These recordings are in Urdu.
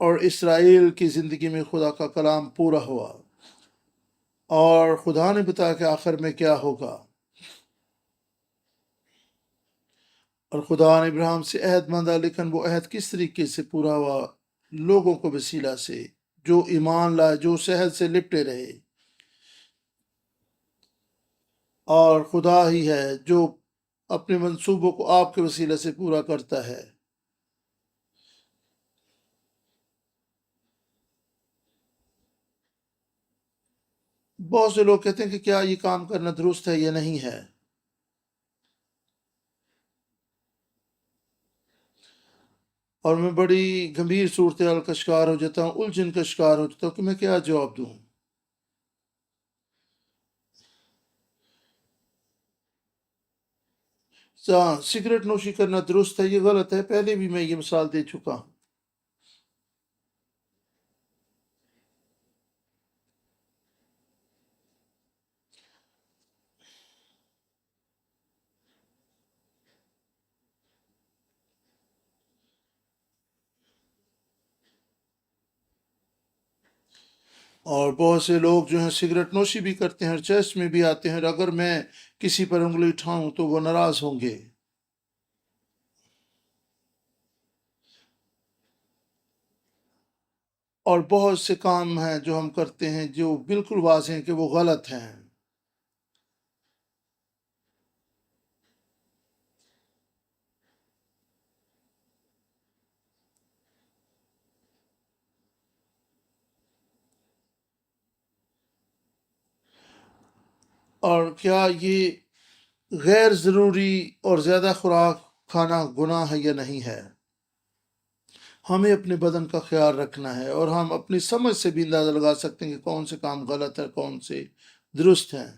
اور اسرائیل کی زندگی میں خدا کا کلام پورا ہوا، اور خدا نے بتایا کہ آخر میں کیا ہوگا، اور خدا نے ابراہیم سے عہد باندھا، لیکن وہ عہد کس طریقے سے پورا ہوا؟ لوگوں کو وسیلہ سے جو ایمان لائے، جو صحت سے لپٹے رہے، اور خدا ہی ہے جو اپنے منصوبوں کو آپ کے وسیلے سے پورا کرتا ہے۔ بہت سے لوگ کہتے ہیں کہ کیا یہ کام کرنا درست ہے یا نہیں ہے، اور میں بڑی گمبھیر صورتحال کا شکار ہو جاتا ہوں، الجھن کا شکار ہو جاتا ہوں کہ میں کیا جواب دوں۔ سگریٹ نوشی کرنا درست ہے، یہ غلط ہے، پہلے بھی میں یہ مثال دے چکا ہوں۔ اور بہت سے لوگ جو ہیں سگریٹ نوشی بھی کرتے ہیں اور چرچ میں بھی آتے ہیں، اور اگر میں کسی پر انگلی اٹھاؤں تو وہ ناراض ہوں گے۔ اور بہت سے کام ہیں جو ہم کرتے ہیں جو بالکل واضح ہیں کہ وہ غلط ہیں۔ اور کیا یہ غیر ضروری اور زیادہ خوراک کھانا گناہ ہے یا نہیں ہے؟ ہمیں اپنے بدن کا خیال رکھنا ہے، اور ہم اپنی سمجھ سے بھی اندازہ لگا سکتے ہیں کہ کون سے کام غلط ہے، کون سے درست ہیں۔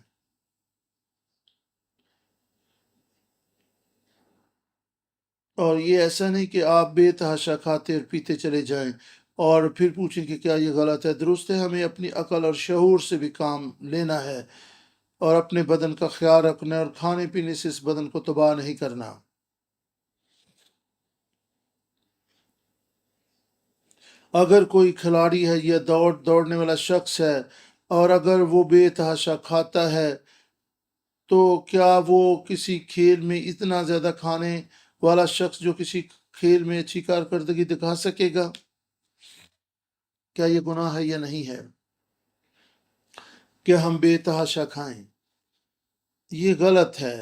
اور یہ ایسا نہیں کہ آپ بے تحاشا کھاتے اور پیتے چلے جائیں اور پھر پوچھیں کہ کیا یہ غلط ہے درست ہے۔ ہمیں اپنی عقل اور شعور سے بھی کام لینا ہے، اور اپنے بدن کا خیال رکھنا ہے، اور کھانے پینے سے اس بدن کو تباہ نہیں کرنا۔ اگر کوئی کھلاڑی ہے یا دوڑنے والا شخص ہے، اور اگر وہ بے تحاشا کھاتا ہے، تو کیا وہ کسی کھیل میں اتنا زیادہ کھانے والا شخص جو کسی کھیل میں اچھی کارکردگی دکھا سکے گا؟ کیا یہ گناہ ہے یا نہیں ہے کہ ہم بے تحاشا کھائیں؟ یہ غلط ہے۔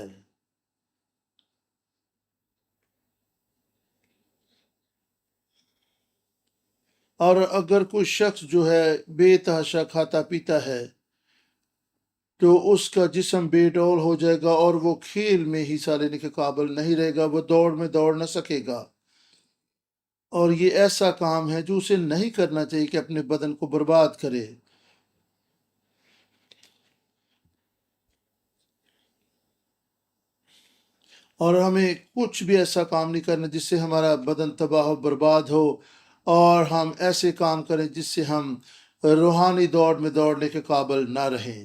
اور اگر کوئی شخص جو ہے بے تحاشا کھاتا پیتا ہے، تو اس کا جسم بے ڈول ہو جائے گا، اور وہ کھیل میں حصہ لینے کے قابل نہیں رہے گا، وہ دوڑ میں دوڑ نہ سکے گا۔ اور یہ ایسا کام ہے جو اسے نہیں کرنا چاہیے کہ اپنے بدن کو برباد کرے۔ اور ہمیں کچھ بھی ایسا کام نہیں کرنا جس سے ہمارا بدن تباہ و برباد ہو، اور ہم ایسے کام کریں جس سے ہم روحانی دوڑ میں دوڑنے کے قابل نہ رہیں۔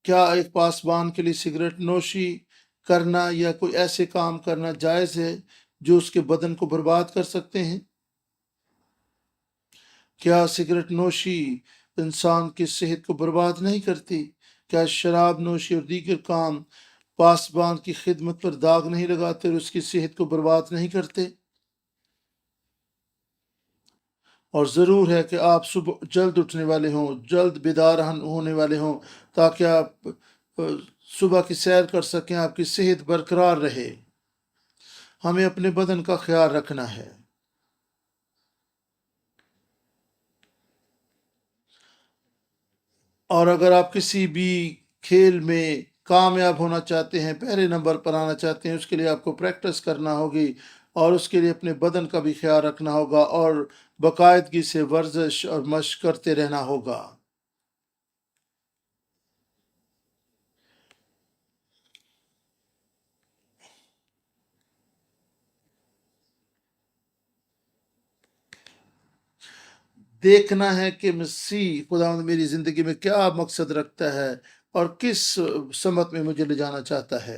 کیا ایک پاسبان کے لیے سگریٹ نوشی کرنا یا کوئی ایسے کام کرنا جائز ہے جو اس کے بدن کو برباد کر سکتے ہیں؟ کیا سگریٹ نوشی انسان کی صحت کو برباد نہیں کرتی؟ کیا شراب نوشی اور دیگر کام پاسبان کی خدمت پر داغ نہیں لگاتے اور اس کی صحت کو برباد نہیں کرتے؟ اور ضرور ہے کہ آپ صبح جلد اٹھنے والے ہوں، جلد بیدار ہونے والے ہوں، تاکہ آپ صبح کی سیر کر سکیں، آپ کی صحت برقرار رہے۔ ہمیں اپنے بدن کا خیال رکھنا ہے۔ اور اگر آپ کسی بھی کھیل میں کامیاب ہونا چاہتے ہیں، پہلے نمبر پر آنا چاہتے ہیں، اس کے لیے آپ کو پریکٹس کرنا ہوگی، اور اس کے لیے اپنے بدن کا بھی خیال رکھنا ہوگا، اور باقاعدگی سے ورزش اور مشق کرتے رہنا ہوگا۔ دیکھنا ہے کہ مسیح خداوند میری زندگی میں کیا مقصد رکھتا ہے، اور کس سمت میں مجھے لے جانا چاہتا ہے۔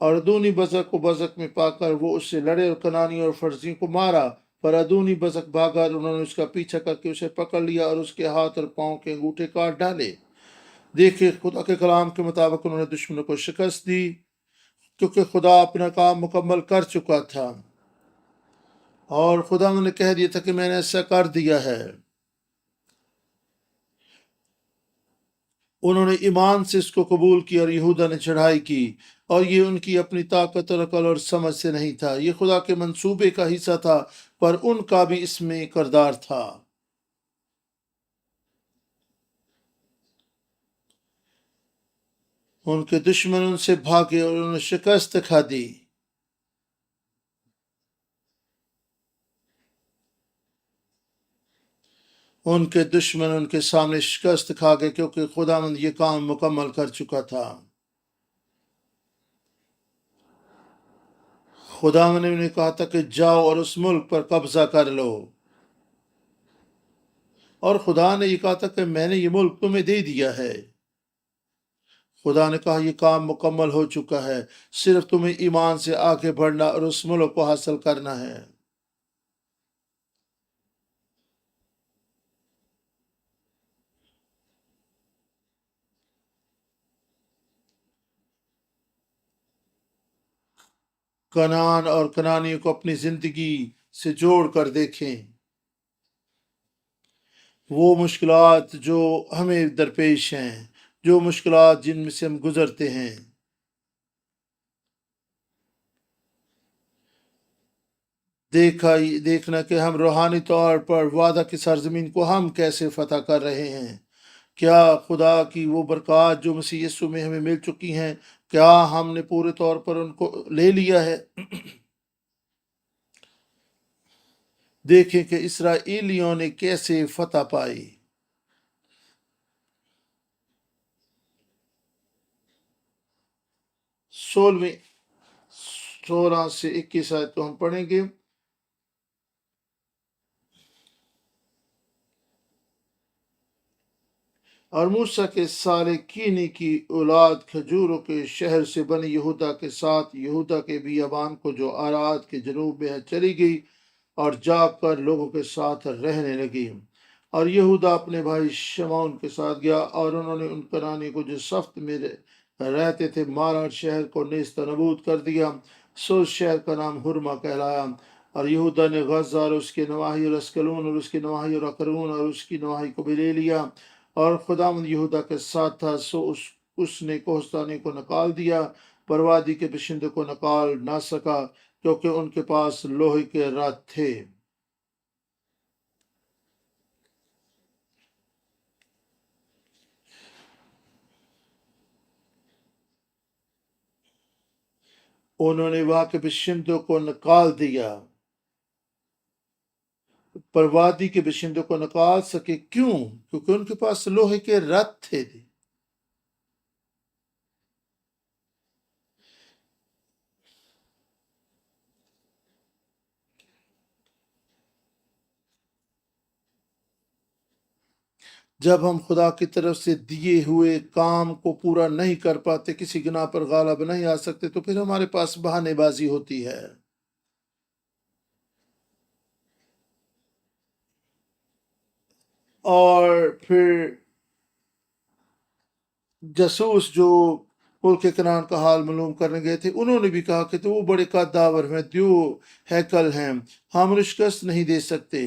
اور ادونی بزک کو بزک میں پا کر وہ اس سے لڑے اور کنانی اور فرزیوں کو مارا، پر ادونی بزک بھاگا اور انہوں نے اس کا پیچھا کر کے اسے پکڑ لیا اور اس کے ہاتھ اور پاؤں کے انگوٹھے کاٹ ڈالے۔ دیکھے خدا کے کلام کے مطابق انہوں نے دشمنوں کو شکست دی، کیونکہ خدا اپنا کام مکمل کر چکا تھا، اور خدا نے کہہ دیا تھا کہ میں نے ایسا کر دیا ہے۔ انہوں نے ایمان سے اس کو قبول کیا اور یہودا نے چڑھائی کی، اور یہ ان کی اپنی طاقت اور عقل اور سمجھ سے نہیں تھا، یہ خدا کے منصوبے کا حصہ تھا، پر ان کا بھی اس میں کردار تھا۔ ان کے دشمن ان سے بھاگے اور انہوں نے شکست کھا دی۔ ان کے دشمن ان کے سامنے شکست کھا گئے، کیونکہ خداوند یہ کام مکمل کر چکا تھا۔ خداوند نے انہیں کہا تھا کہ جاؤ اور اس ملک پر قبضہ کر لو، اور خدا نے یہ کہا تھا کہ میں نے یہ ملک تمہیں دے دیا ہے۔ خدا نے کہا یہ کام مکمل ہو چکا ہے، صرف تمہیں ایمان سے آگے بڑھنا اور اس ملک کو حاصل کرنا ہے۔ کنعان اور کنعانیوں کو اپنی زندگی سے جوڑ کر دیکھیں۔ وہ مشکلات جو ہمیں درپیش ہیں، جو مشکلات جن میں سے ہم گزرتے ہیں، دیکھنا کہ ہم روحانی طور پر وعدہ کی سرزمین کو ہم کیسے فتح کر رہے ہیں۔ کیا خدا کی وہ برکات جو مسیح یسوع میں ہمیں مل چکی ہیں، کیا ہم نے پورے طور پر ان کو لے لیا ہے؟ دیکھیں کہ اسرائیلیوں نے کیسے فتح پائی۔ 16 سے 21 آیت کو ہم پڑھیں گے۔ اور موسیٰ کے سالے کینی کی اولاد کھجوروں کے شہر سے بنی یہودا کے ساتھ یہودا کے بیابان کو جو آراد کے جنوب میں ہے چلی گئی، اور جا کر لوگوں کے ساتھ رہنے لگی۔ اور یہودا اپنے بھائی شمعون کے ساتھ گیا، اور انہوں نے ان کنعانی کو جو صفت میں رہتے تھے مارا، اور شہر کو نیست و نبود کر دیا۔ سو اس شہر کا نام حرمہ کہلایا۔ اور یہودا نے غزہ اور اس کے نواحی اور اسکلون اور اس کی نواحی اور اکرون اور اس کی نواحی کو بھی لے لیا، اور خداوند یہودا کے ساتھ تھا، سو اس نے کوہستانی کو نکال دیا، پر وادی کے باشندوں کو نکال نہ سکا، کیونکہ ان کے پاس لوہے کے رتھ تھے۔ انہوں نے وہاں کے باشندوں کو نکال دیا، پر وادی کے باشندوں کو نکال سکے کیوں؟ کیونکہ ان کے پاس لوہے کے رتھ تھے۔ جب ہم خدا کی طرف سے دیے ہوئے کام کو پورا نہیں کر پاتے، کسی گناہ پر غالب نہیں آ سکتے، تو پھر ہمارے پاس بہانے بازی ہوتی ہے۔ اور پھر جاسوس جو ملک کنعان کا حال معلوم کرنے گئے تھے، انہوں نے بھی کہا کہ تو وہ بڑے قداور ہیں، دیو ہیکل ہیں، ہم شکست نہیں دے سکتے،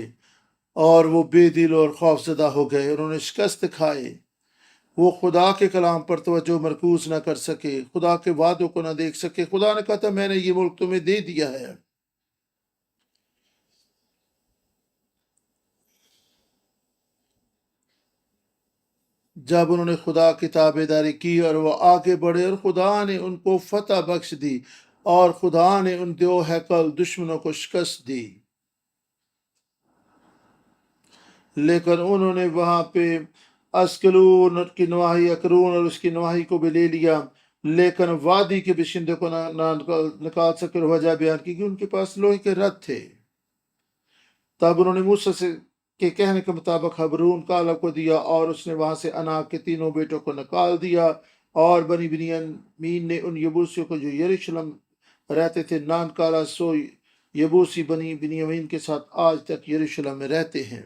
اور وہ بے دل اور خوف زدہ ہو گئے، انہوں نے شکست کھائے۔ وہ خدا کے کلام پر توجہ مرکوز نہ کر سکے، خدا کے وعدوں کو نہ دیکھ سکے۔ خدا نے کہا تھا میں نے یہ ملک تمہیں دے دیا ہے۔ جب انہوں نے خدا کی تابع داری کی اور وہ آگے بڑھے، اور خدا نے ان کو فتح بخش دی، اور خدا نے ان دو ہیکل دشمنوں کو شکست دی، لیکن انہوں نے وہاں پہ اسکلون کی نواحی، اکرون اور اس کی نواحی کو بھی لے لیا، لیکن وادی کے باشندوں کو نہ نکال سکے، اور وجہ بیان کی کہ ان کے پاس لوہے کے رتھ تھے۔ تب انہوں نے موسیٰ کے کہنے کے مطابق حبرون کالب کو دیا، اور اس نے وہاں سے اناک کے تینوں بیٹوں کو نکال دیا، اور بنی بنیامین نے ان یبوسیوں کو جو یروشلم رہتے تھے نانکالا، سو یبوسی بنی بنیامین کے ساتھ آج تک یروشلم میں رہتے ہیں،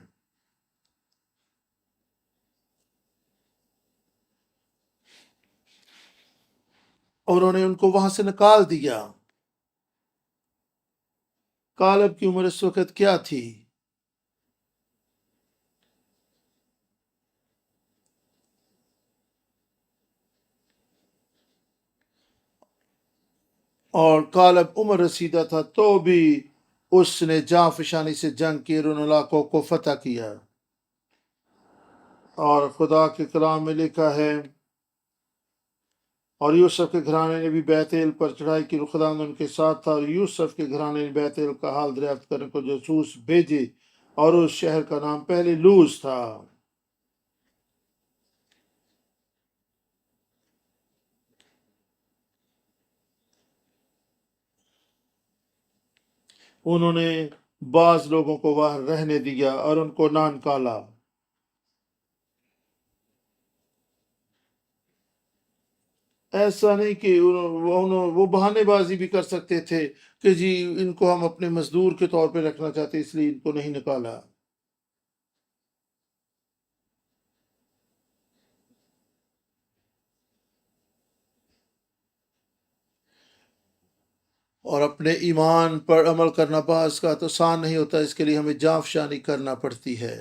اور انہوں نے ان کو وہاں سے نکال دیا۔ کالب کی عمر اس وقت کیا تھی؟ اور کالب عمر رسیدہ تھا تو بھی اس نے جاں فشانی سے جنگ کی اور ان علاقوں کو فتح کیا۔ اور خدا کے کلام میں لکھا ہے، اور یوسف کے گھرانے نے بھی بیت ایل پر چڑھائی کی، خدا ان کے ساتھ تھا، اور یوسف کے گھرانے نے بیت ایل کا حال دریافت کرنے کو جاسوس بھیجے، اور اس شہر کا نام پہلے لوز تھا۔ انہوں نے بعض لوگوں کو وہاں رہنے دیا اور ان کو نہ نکالا۔ ایسا نہیں کہ وہ بہانے بازی بھی کر سکتے تھے کہ جی ان کو ہم اپنے مزدور کے طور پہ رکھنا چاہتے اس لیے ان کو نہیں نکالا۔ اور اپنے ایمان پر عمل کرنا بعض کا تو آسان نہیں ہوتا، اس کے لیے ہمیں جاں فشانی کرنا پڑتی ہے۔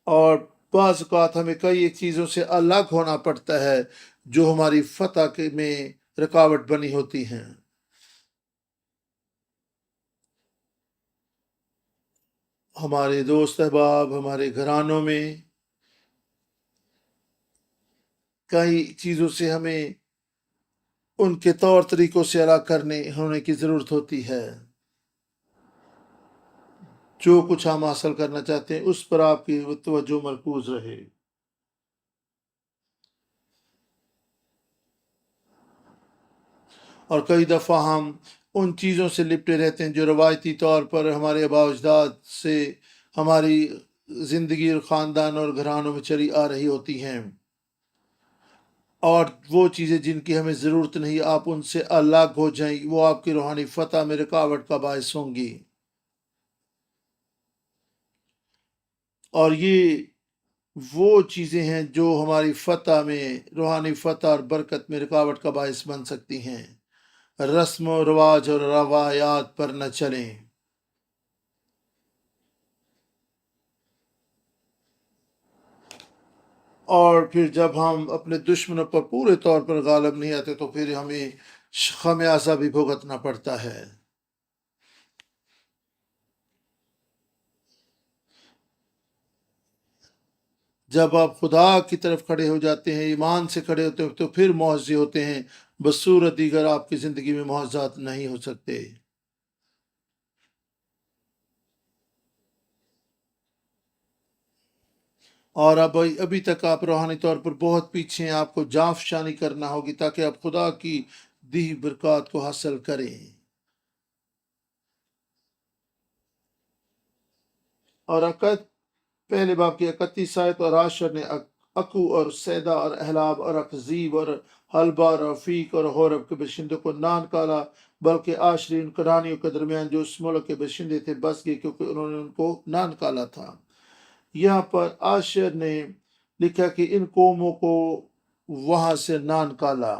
اور بعض اوقات ہمیں کئی ایک چیزوں سے الگ ہونا پڑتا ہے جو ہماری فتح میں رکاوٹ بنی ہوتی ہیں۔ ہمارے دوست احباب، ہمارے گھرانوں میں کئی چیزوں سے ہمیں ان کے طور طریقوں سے الگ ہونے کی ضرورت ہوتی ہے۔ جو کچھ ہم حاصل کرنا چاہتے ہیں اس پر آپ کی توجہ مرکوز رہے۔ اور کئی دفعہ ہم ان چیزوں سے لپٹے رہتے ہیں جو روایتی طور پر ہمارے آباء و اجداد سے ہماری زندگی اور خاندان اور گھرانوں میں چلی آ رہی ہوتی ہیں، اور وہ چیزیں جن کی ہمیں ضرورت نہیں، آپ ان سے الگ ہو جائیں، وہ آپ کی روحانی فتح میں رکاوٹ کا باعث ہوں گی۔ اور یہ وہ چیزیں ہیں جو ہماری فتح میں، روحانی فتح اور برکت میں رکاوٹ کا باعث بن سکتی ہیں۔ رسم و رواج اور روایات پر نہ چلیں۔ اور پھر جب ہم اپنے دشمنوں پر پورے طور پر غالب نہیں آتے تو پھر ہمیں خمیازہ بھی بھگتنا پڑتا ہے۔ جب آپ خدا کی طرف کھڑے ہو جاتے ہیں، ایمان سے کھڑے ہوتے ہیں، تو پھر معاوضے ہوتے ہیں، بصورت دیگر آپ کی زندگی میں معاوضات نہیں ہو سکتے۔ اور ابھی تک آپ روحانی طور پر بہت پیچھے ہیں، آپ کو جاں فشانی کرنا ہوگی تاکہ آپ خدا کی دی برکات کو حاصل کریں۔ اور پہلے باب کی 31 آیت، اور عاشر نے اکو اور سیدا اور احلاب اور اکزیب اور حلبہ اور رفیق اور حورب کے باشندوں کو نہ نکالا، بلکہ عاشری ان کرانیوں کے درمیان جو اس ملک کے باشندے تھے بس گئے، کیونکہ انہوں نے ان کو نہ نکالا تھا۔ یہاں پر عاشر نے لکھا کہ ان قوموں کو وہاں سے نہ نکالا۔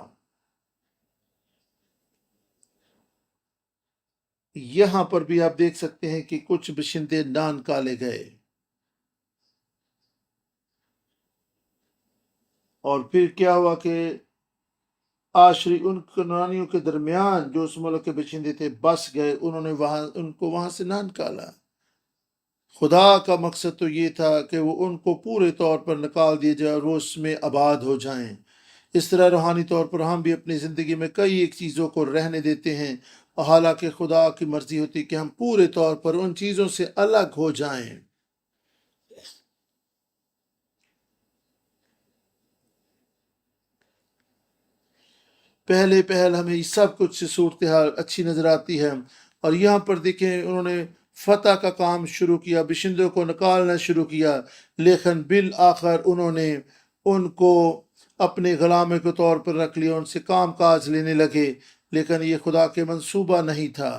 یہاں پر بھی آپ دیکھ سکتے ہیں کہ کچھ باشندے نہ نکالے گئے، اور پھر کیا ہوا کہ عاشری ان کنانیوں کے درمیان جو اس ملک کے باشندے تھے بس گئے، انہوں نے ان کو وہاں سے نہ نکالا۔ خدا کا مقصد تو یہ تھا کہ وہ ان کو پورے طور پر نکال دیے جائے اور وہ اس میں آباد ہو جائیں۔ اس طرح روحانی طور پر ہم بھی اپنی زندگی میں کئی ایک چیزوں کو رہنے دیتے ہیں، اور حالانکہ خدا کی مرضی ہوتی کہ ہم پورے طور پر ان چیزوں سے الگ ہو جائیں۔ پہلے ہمیں سب کچھ صورتحال اچھی نظر آتی ہے، اور یہاں پر دیکھیں انہوں نے فتح کا کام شروع کیا، بشندوں کو نکالنا شروع کیا، لیکن بالآخر انہوں نے ان کو اپنے غلامے کے طور پر رکھ لیا، ان سے کام کاج لینے لگے، لیکن یہ خدا کے منصوبہ نہیں تھا۔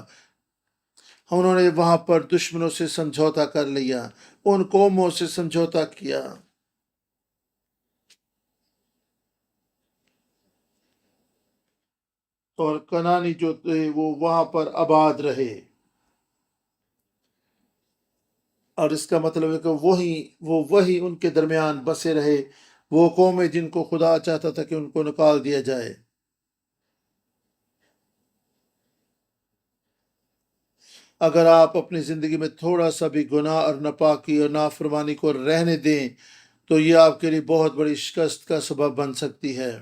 انہوں نے وہاں پر دشمنوں سے سمجھوتا کر لیا، ان قوموں سے سمجھوتا کیا، اور کنانی جو تھے وہ وہاں پر آباد رہے۔ اور اس کا مطلب ہے کہ وہی ان کے درمیان بسے رہے، وہ قومیں جن کو خدا چاہتا تھا کہ ان کو نکال دیا جائے۔ اگر آپ اپنی زندگی میں تھوڑا سا بھی گناہ اور ناپاکی اور نافرمانی کو رہنے دیں تو یہ آپ کے لیے بہت بڑی شکست کا سبب بن سکتی ہے۔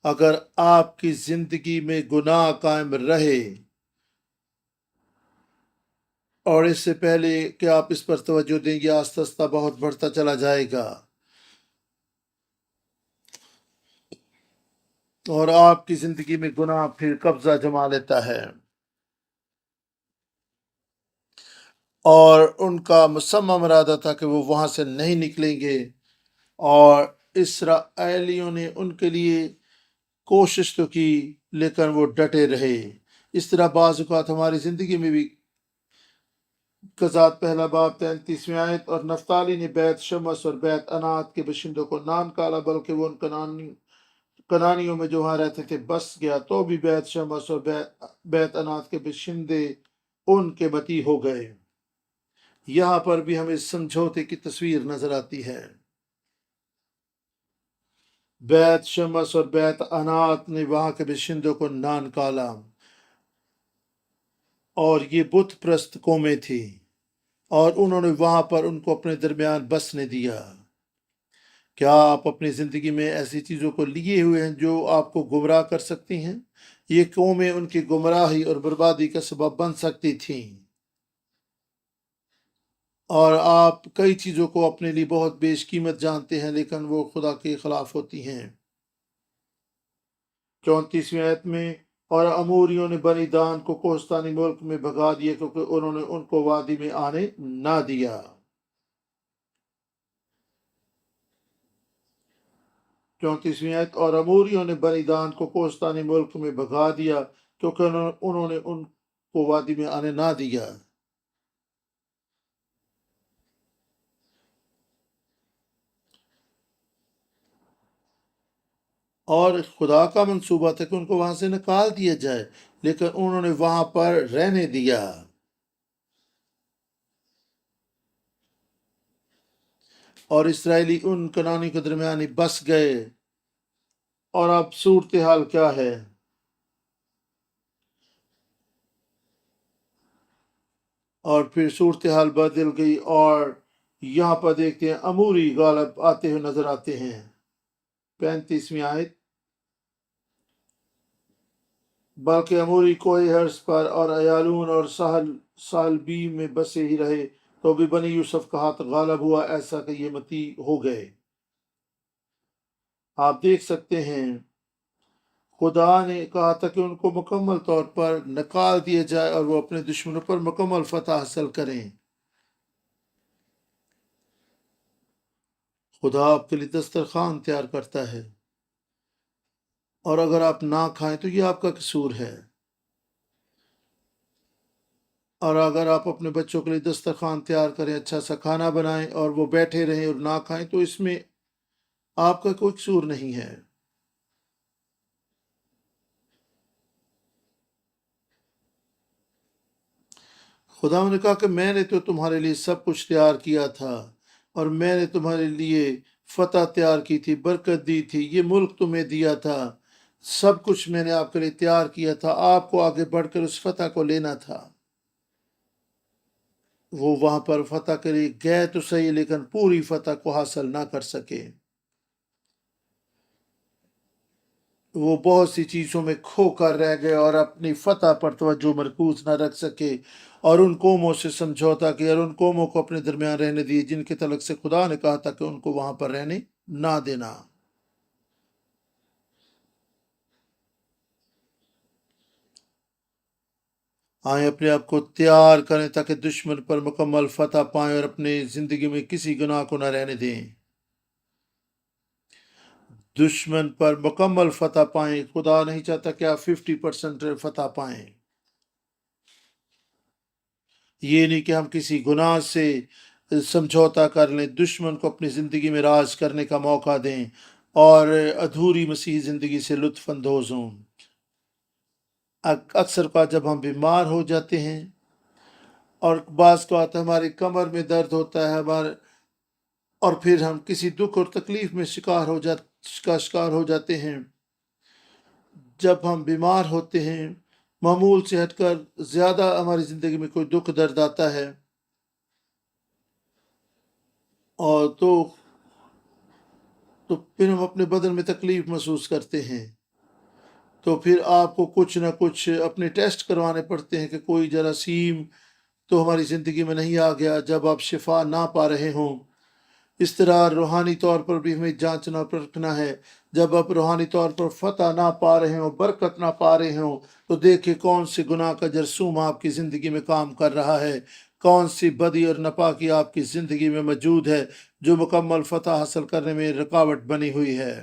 اگر آپ کی زندگی میں گناہ قائم رہے اور اس سے پہلے کہ آپ اس پر توجہ دیں گے، آہستہ آہستہ بہت بڑھتا چلا جائے گا، اور آپ کی زندگی میں گناہ پھر قبضہ جما لیتا ہے، اور ان کا مصمم ارادہ تھا کہ وہ وہاں سے نہیں نکلیں گے، اور اسرائیلیوں نے ان کے لیے کوشش تو کی لیکن وہ ڈٹے رہے۔ اس طرح بعض اوقات ہماری زندگی میں بھی قضات پہلا باب 33ویں آیت، اور نفتالی نے بیت شمس اور بیت انات کے باشندوں کو نہ نکالا بلکہ وہ ان کنانیوں میں جو وہاں رہتے تھے بس گیا، تو بھی بیت شمس اور بیت انات کے باشندے ان کے بتی ہو گئے۔ یہاں پر بھی ہمیں سمجھوتے کی تصویر نظر آتی ہے۔ بیت شمس اور بیت انات نے وہاں کے باشندوں کو نہ نکالا، اور یہ بت پرست قومیں تھی، اور انہوں نے وہاں پر ان کو اپنے درمیان بسنے دیا۔ کیا آپ اپنی زندگی میں ایسی چیزوں کو لیے ہوئے ہیں جو آپ کو گمراہ کر سکتی ہیں؟ یہ قومیں ان کی گمراہی اور بربادی کا سبب بن سکتی تھیں، اور آپ کئی چیزوں کو اپنے لیے بہت بیش قیمت جانتے ہیں لیکن وہ خدا کے خلاف ہوتی ہیں۔ 34ویں آیت میں، اور اموریوں نے بنی دان کو کوہستانی ملک میں بھگا دیا کیونکہ انہوں نے ان کو وادی میں آنے نہ دیا۔ 34ویں آیت، اور اموریوں نے بنی دان کو کوہستانی ملک میں بھگا دیا کیونکہ انہوں نے ان کو وادی میں آنے نہ دیا۔ اور خدا کا منصوبہ تھا کہ ان کو وہاں سے نکال دیا جائے، لیکن انہوں نے وہاں پر رہنے دیا، اور اسرائیلی ان کنانی کے درمیان ہی بس گئے۔ اور اب صورتحال کیا ہے؟ اور پھر صورتحال بدل گئی، اور یہاں پر دیکھتے ہیں اموری غالب آتے ہوئے نظر آتے ہیں۔ 35ویں آیت، بلکہ اموری کوئی حرص پر اور ایالون اور ساحل بی میں بسے ہی رہے، تو بھی بنی یوسف کا ہاتھ غالب ہوا، ایسا کہ یہ متی ہو گئے۔ آپ دیکھ سکتے ہیں خدا نے کہا تھا کہ ان کو مکمل طور پر نکال دیا جائے اور وہ اپنے دشمنوں پر مکمل فتح حاصل کریں۔ خدا آپ کے لیے دسترخوان تیار کرتا ہے، اور اگر آپ نہ کھائیں تو یہ آپ کا قصور ہے، اور اگر آپ اپنے بچوں کے لیے دسترخوان تیار کریں، اچھا سا کھانا بنائیں، اور وہ بیٹھے رہیں اور نہ کھائیں تو اس میں آپ کا کوئی قصور نہیں ہے۔ خدا نے کہا کہ میں نے تو تمہارے لیے سب کچھ تیار کیا تھا، اور میں نے تمہارے لیے فتح تیار کی تھی، برکت دی تھی، یہ ملک تمہیں دیا تھا، سب کچھ میں نے آپ کے لیے تیار کیا تھا، آپ کو آگے بڑھ کر اس فتح کو لینا تھا۔ وہ وہاں پر فتح کے لیے گئے تو صحیح، لیکن پوری فتح کو حاصل نہ کر سکے۔ وہ بہت سی چیزوں میں کھو کر رہ گئے اور اپنی فتح پر توجہ مرکوز نہ رکھ سکے، اور ان قوموں سے سمجھوتا کیا، اور ان قوموں کو اپنے درمیان رہنے دیے جن کے تعلق سے خدا نے کہا تھا کہ ان کو وہاں پر رہنے نہ دینا۔ آئیں اپنے آپ کو تیار کریں تاکہ دشمن پر مکمل فتح پائیں اور اپنے زندگی میں کسی گناہ کو نہ رہنے دیں۔ دشمن پر مکمل فتح پائیں۔ خدا نہیں چاہتا کہ آپ 50% فتح پائیں۔ یہ نہیں کہ ہم کسی گناہ سے سمجھوتا کر لیں، دشمن کو اپنی زندگی میں راج کرنے کا موقع دیں اور ادھوری مسیحی زندگی سے لطف اندوز ہوں۔ اکثر کا جب ہم بیمار ہو جاتے ہیں اور بعض کا آتا ہے ہماری کمر میں درد ہوتا ہے اور پھر ہم کسی دکھ اور تکلیف میں شکار ہو جاتے ہیں۔ جب ہم بیمار ہوتے ہیں، معمول سے ہٹ کر زیادہ ہماری زندگی میں کوئی دکھ درد آتا ہے اور تو پھر ہم اپنے بدن میں تکلیف محسوس کرتے ہیں، تو پھر آپ کو کچھ نہ کچھ اپنے ٹیسٹ کروانے پڑتے ہیں کہ کوئی جراثیم تو ہماری زندگی میں نہیں آ گیا جب آپ شفا نہ پا رہے ہوں۔ اس طرح روحانی طور پر بھی ہمیں جانچنا پرکھنا ہے۔ جب آپ روحانی طور پر فتح نہ پا رہے ہوں، برکت نہ پا رہے ہوں، تو دیکھیں کون سے گناہ کا جرثوم آپ کی زندگی میں کام کر رہا ہے، کون سی بدی اور ناپاکی آپ کی زندگی میں موجود ہے جو مکمل فتح حاصل کرنے میں رکاوٹ بنی ہوئی ہے۔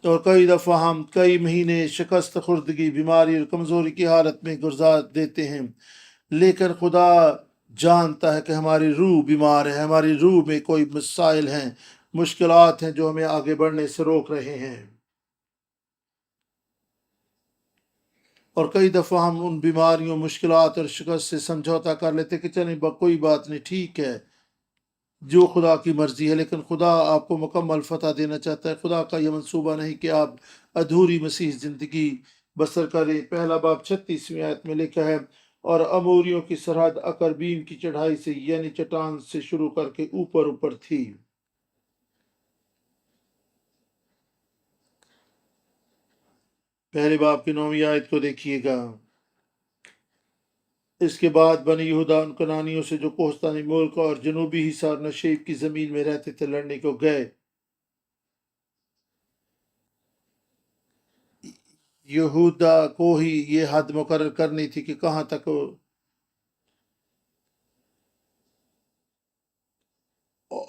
اور کئی دفعہ ہم کئی مہینے شکست خوردگی، بیماری اور کمزوری کی حالت میں گزار دیتے ہیں، لیکن خدا جانتا ہے کہ ہماری روح بیمار ہے، ہماری روح میں کوئی مسائل ہیں، مشکلات ہیں جو ہمیں آگے بڑھنے سے روک رہے ہیں۔ اور کئی دفعہ ہم ان بیماریوں، مشکلات اور شکست سے سمجھوتا کر لیتے کہ چلیں کوئی بات نہیں، ٹھیک ہے، جو خدا کی مرضی ہے، لیکن خدا آپ کو مکمل فتح دینا چاہتا ہے۔ خدا کا یہ منصوبہ نہیں کہ آپ ادھوری مسیح زندگی بسر کریں۔ پہلا باب 36ویں آیت میں لکھا ہے، اور اموریوں کی سرحد اکربیم کی چڑھائی سے یعنی چٹان سے شروع کر کے اوپر تھی۔ پہلے باب کی 9ویں آیت کو دیکھیے گا۔ اس کے بعد بنی یہودا ان کنانیوں سے جو کوہستانی ملک اور جنوبی حصہ اور نشیب کی زمین میں رہتے تھے لڑنے کو گئے۔ یہودا کو ہی یہ حد مقرر کرنی تھی کہ کہاں تک،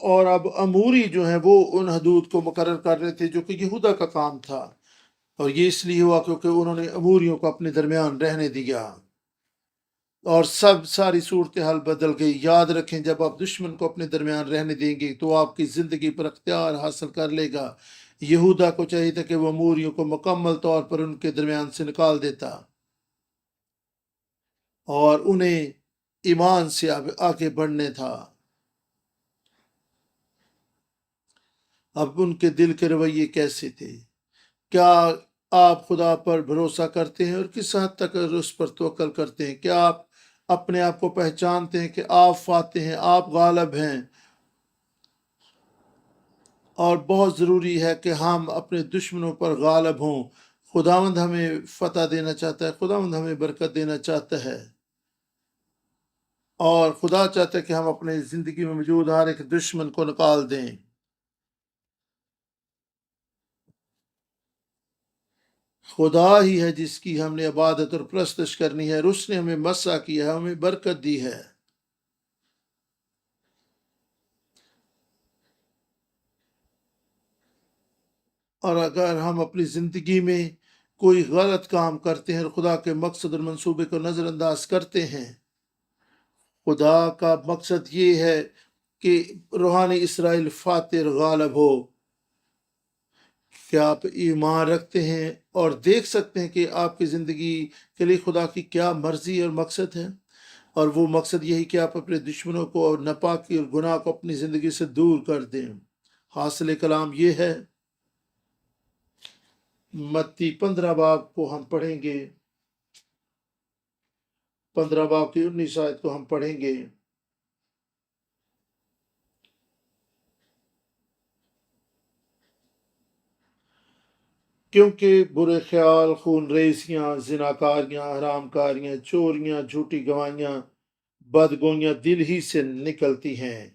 اور اب اموری جو ہیں وہ ان حدود کو مقرر کر رہے تھے جو کہ یہودا کا کام تھا، اور یہ اس لیے ہوا کیونکہ انہوں نے اموریوں کو اپنے درمیان رہنے دیا اور ساری صورتحال بدل گئی۔ یاد رکھیں جب آپ دشمن کو اپنے درمیان رہنے دیں گے تو آپ کی زندگی پر اختیار حاصل کر لے گا۔ یہودا کو چاہیے تھا کہ وہ اموریوں کو مکمل طور پر ان کے درمیان سے نکال دیتا اور انہیں ایمان سے آگے بڑھنے تھا۔ اب ان کے دل کے رویے کیسے تھے؟ کیا آپ خدا پر بھروسہ کرتے ہیں اور کس حد تک اس پر توکل کرتے ہیں؟ کیا آپ اپنے آپ کو پہچانتے ہیں کہ آپ فاتح ہیں، آپ غالب ہیں؟ اور بہت ضروری ہے کہ ہم اپنے دشمنوں پر غالب ہوں۔ خداوند ہمیں فتح دینا چاہتا ہے، خداوند ہمیں برکت دینا چاہتا ہے، اور خدا چاہتا ہے کہ ہم اپنے زندگی میں موجود ہر ایک دشمن کو نکال دیں۔ خدا ہی ہے جس کی ہم نے عبادت اور پرستش کرنی ہے، اور اس نے ہمیں مسا کیا ہے، ہمیں برکت دی ہے۔ اور اگر ہم اپنی زندگی میں کوئی غلط کام کرتے ہیں اور خدا کے مقصد اور منصوبے کو نظر انداز کرتے ہیں، خدا کا مقصد یہ ہے کہ روحانی اسرائیل فاتح اور غالب ہو۔ کیا آپ ایمان رکھتے ہیں اور دیکھ سکتے ہیں کہ آپ کی زندگی کے لیے خدا کی کیا مرضی اور مقصد ہے؟ اور وہ مقصد یہی کہ آپ اپنے دشمنوں کو اور ناپاکی اور گناہ کو اپنی زندگی سے دور کر دیں۔ حاصل کلام یہ ہے، متی 15 باب کو ہم پڑھیں گے، 15 باب کی 19 آیت کو ہم پڑھیں گے۔ کیونکہ برے خیال، خون ریزیاں، زناکاریاں، حرام کاریاں، چوریاں، جھوٹی گواہیاں، بدگوئیاں دل ہی سے نکلتی ہیں۔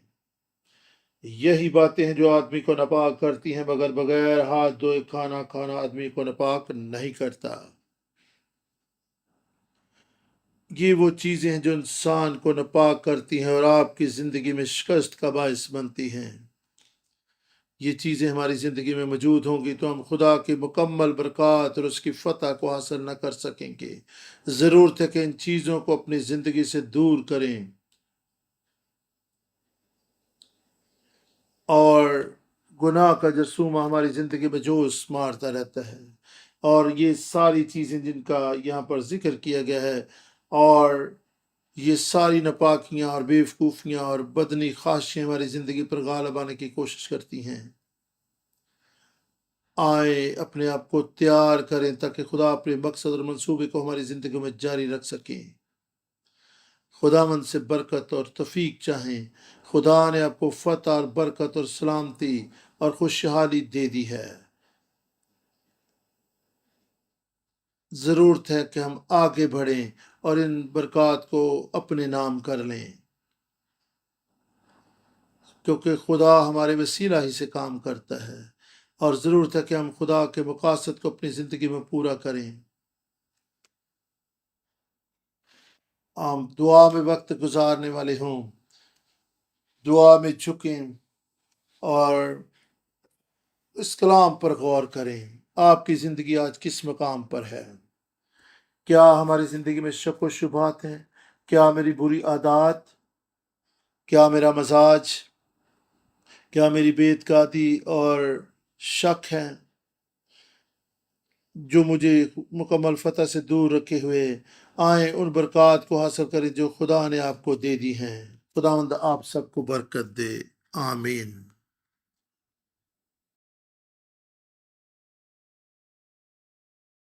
یہی باتیں ہیں جو آدمی کو ناپاک کرتی ہیں، مگر بغیر ہاتھ دھوئے کھانا کھانا آدمی کو ناپاک نہیں کرتا۔ یہ وہ چیزیں ہیں جو انسان کو ناپاک کرتی ہیں اور آپ کی زندگی میں شکست کا باعث بنتی ہیں۔ یہ چیزیں ہماری زندگی میں موجود ہوں گی تو ہم خدا کی مکمل برکات اور اس کی فتح کو حاصل نہ کر سکیں گے۔ ضرورت ہے کہ ان چیزوں کو اپنی زندگی سے دور کریں اور گناہ کا جرثومہ ہماری زندگی میں جوش مارتا رہتا ہے، اور یہ ساری چیزیں جن کا یہاں پر ذکر کیا گیا ہے، اور یہ ساری ناپاکیاں اور بیوقوفیاں اور بدنی خواہشیں ہماری زندگی پر غالب آنے کی کوشش کرتی ہیں۔ آئیں اپنے آپ کو تیار کریں تاکہ خدا اپنے مقصد اور منصوبے کو ہماری زندگی میں جاری رکھ سکیں۔ خداوند سے برکت اور توفیق چاہیں۔ خدا نے آپ کو فتح اور برکت اور سلامتی اور خوشحالی دے دی ہے۔ ضرورت ہے کہ ہم آگے بڑھیں اور ان برکات کو اپنے نام کر لیں، کیونکہ خدا ہمارے وسیلہ ہی سے کام کرتا ہے، اور ضرورت ہے کہ ہم خدا کے مقاصد کو اپنی زندگی میں پورا کریں۔ ہم دعا میں وقت گزارنے والے ہوں، دعا میں جھکیں اور اس کلام پر غور کریں۔ آپ کی زندگی آج کس مقام پر ہے؟ کیا ہماری زندگی میں شک و شبہات ہیں؟ کیا میری بری عادات؟ کیا میرا مزاج؟ کیا میری بے اعتقادی اور شک ہے جو مجھے مکمل فتح سے دور رکھے ہوئے؟ آئیں ان برکات کو حاصل کریں جو خدا نے آپ کو دے دی ہیں۔ خداوند آپ سب کو برکت دے، آمین۔